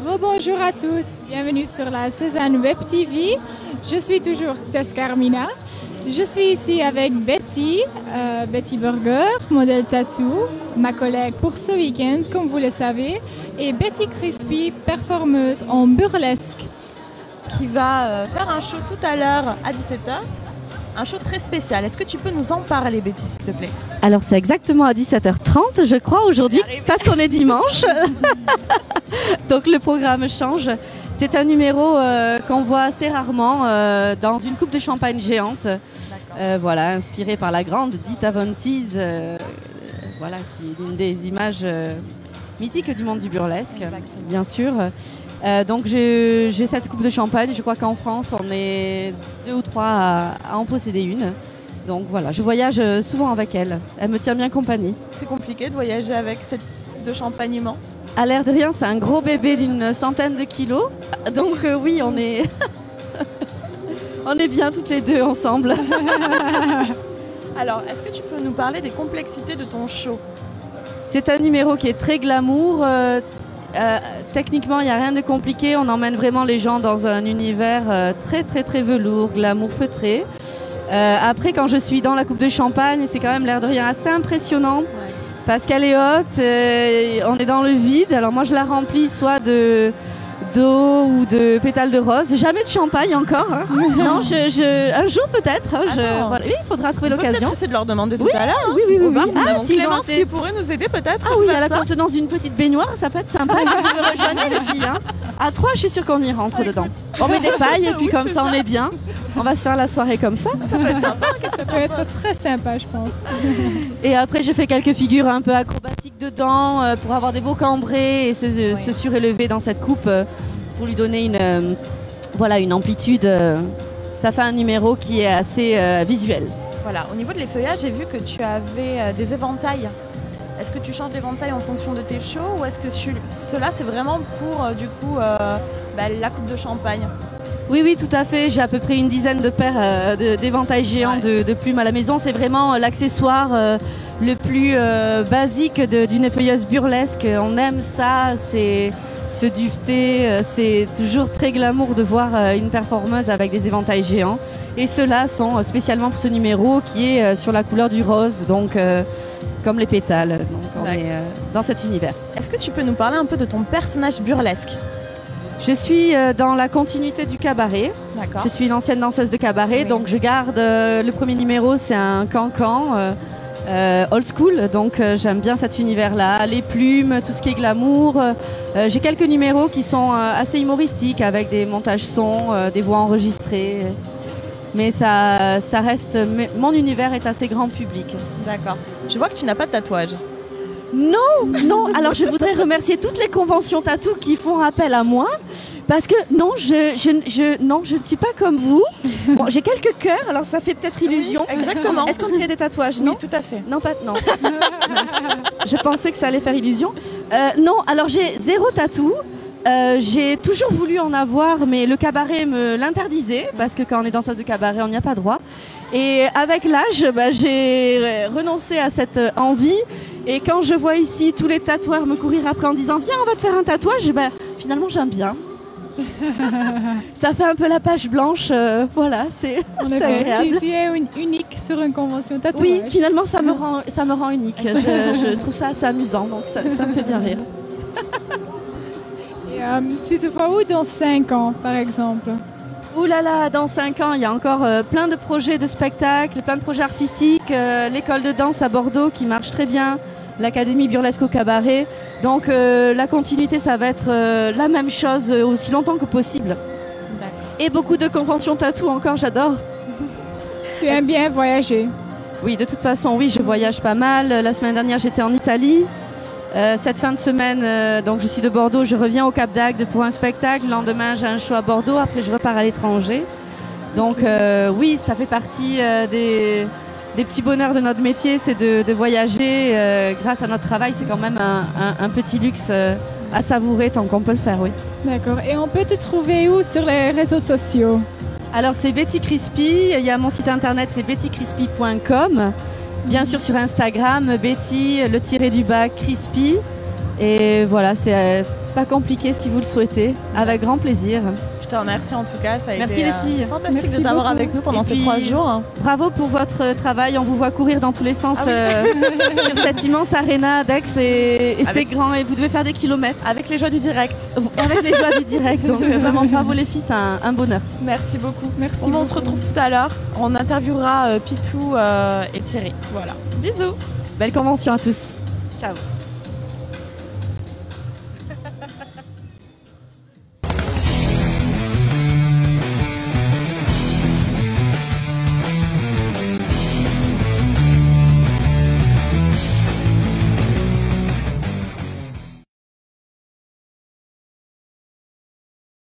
Rebonjour à tous, bienvenue sur la Cézanne Web TV. Je suis toujours Tescarmina. Je suis ici avec Betty, Betty Burger, modèle tattoo, ma collègue pour ce week-end, comme vous le savez, et Betty Crispy, performeuse en burlesque. Qui va faire un show tout à l'heure à 17h. Un show très spécial. Est-ce que tu peux nous en parler, Betty, s'il te plaît? Alors, c'est exactement à 17h30, je crois, aujourd'hui, parce qu'on est dimanche. Donc, le programme change. C'est un numéro qu'on voit assez rarement dans une coupe de champagne géante. Voilà, inspirée par la grande Dita Von Teese, voilà, qui est l'une des images mythiques du monde du burlesque, exactement. Bien sûr. Donc j'ai cette coupe de champagne, je crois qu'en France on est 2 ou 3 à en posséder une. Donc voilà, je voyage souvent avec elle, elle me tient bien compagnie. C'est compliqué de voyager avec cette coupe de champagne immense? À l'air de rien, c'est un gros bébé d'une centaine de kilos, donc oui on est... on est bien toutes les deux ensemble. Alors, est-ce que tu peux nous parler des complexités de ton show? C'est un numéro qui est très glamour. Techniquement, il n'y a rien de compliqué. On emmène vraiment les gens dans un univers très velours, glamour feutré. Après, quand je suis dans la coupe de champagne, c'est quand même l'air de rien assez impressionnant. Ouais. Parce qu'elle est haute, on est dans le vide. Alors moi, je la remplis soit d'eau ou de pétales de rose. Jamais de champagne encore. Hein. Non, un jour peut-être. Hein, voilà. Oui, il faudra trouver l'occasion. Peut-être essayer de leur demander tout à l'heure. Hein. Oui. Nous avons Clémence qui pourrait nous aider peut-être. Ah oui, à la contenance d'une petite baignoire, ça peut être sympa. Vous me rejoignez les filles. Hein. À 3, je suis sûre qu'on y rentre dedans. On met des pailles et puis comme ça, on est bien. On va se faire la soirée comme ça. Ça peut être sympa. Ça peut être très sympa, je pense. Et après, je fais quelques figures un peu acrobatiques dedans pour avoir des beaux cambrés et se surélever dans cette coupe pour lui donner une amplitude. Ça fait un numéro qui est assez visuel. Voilà, au niveau de l'effeuillage, j'ai vu que tu avais des éventails. Est-ce que tu changes d'éventail en fonction de tes shows ou est-ce que cela c'est vraiment pour la coupe de champagne? Oui, tout à fait. J'ai à peu près une dizaine de paires d'éventails géants de plumes à la maison. C'est vraiment l'accessoire le plus basique d'une effeuilleuse burlesque. On aime ça, c'est se duveter. C'est toujours très glamour de voir une performeuse avec des éventails géants. Et ceux-là sont spécialement pour ce numéro qui est sur la couleur du rose, donc comme les pétales. Donc on est dans cet univers. Est-ce que tu peux nous parler un peu de ton personnage burlesque? Je suis dans la continuité du cabaret. Je suis une ancienne danseuse de cabaret, donc je garde le premier numéro, c'est un cancan old school, donc j'aime bien cet univers-là, les plumes, tout ce qui est glamour. J'ai quelques numéros qui sont assez humoristiques avec des montages sons, des voix enregistrées. Mais ça reste, mon univers est assez grand public. D'accord. Je vois que tu n'as pas de tatouage. Non. Alors je voudrais remercier toutes les conventions tatou qui font appel à moi parce que non, je ne suis pas comme vous. Bon, j'ai quelques cœurs, alors ça fait peut-être illusion. Oui, exactement. Est-ce qu'on dirait des tatouages? Non, oui, tout à fait. Non. Je pensais que ça allait faire illusion. Non, alors j'ai 0 tatou. J'ai toujours voulu en avoir, mais le cabaret me l'interdisait parce que quand on est danseuse de cabaret, on n'y a pas droit. Et avec l'âge, j'ai renoncé à cette envie. Et quand je vois ici tous les tatoueurs me courir après en disant « Viens, on va te faire un tatouage », finalement j'aime bien. Ça fait un peu la page blanche, voilà, c'est agréable. Tu es unique sur une convention tatouage. Oui, finalement ça me rend unique. Je trouve ça assez amusant, donc ça me fait bien rire. Et, tu te vois où dans 5 ans, par exemple? Ouh là là, dans 5 ans, il y a encore plein de projets de spectacles, plein de projets artistiques, l'école de danse à Bordeaux qui marche très bien, l'Académie Burlesque au Cabaret. Donc la continuité, ça va être la même chose aussi longtemps que possible. Et beaucoup de conventions tatou encore, j'adore. Tu aimes bien voyager? Oui, de toute façon, oui, je voyage pas mal. La semaine dernière, j'étais en Italie. Cette fin de semaine, donc je suis de Bordeaux, je reviens au Cap d'Agde pour un spectacle. Le lendemain, j'ai un show à Bordeaux. Après, je repars à l'étranger. Donc oui, ça fait partie des petits bonheurs de notre métier, c'est de voyager. Grâce à notre travail, c'est quand même un petit luxe à savourer tant qu'on peut le faire, oui. D'accord. Et on peut te trouver où sur les réseaux sociaux? Alors, c'est Betty Crispy. Il y a mon site internet, c'est bettycrispy.com. Bien sûr sur Instagram, Betty, le tiré du bas, Crispy. Et voilà, c'est pas compliqué si vous le souhaitez, avec grand plaisir. Je te remercie en tout cas, ça a Merci été les filles. fantastique Merci de t'avoir beaucoup. avec nous pendant Et ces puis, 3 jours. Bravo pour votre travail, on vous voit courir dans tous les sens Ah oui. sur cette immense aréna d'Aix et c'est Avec- grand et vous devez faire des kilomètres Avec les joies du direct. avec les joies du direct. Donc vraiment bravo les filles, c'est un bonheur. Merci beaucoup. Merci On beaucoup. se retrouve tout à l'heure. On interviewera Pitou et Thierry. Voilà. Bisous. Belle convention à tous. Ciao.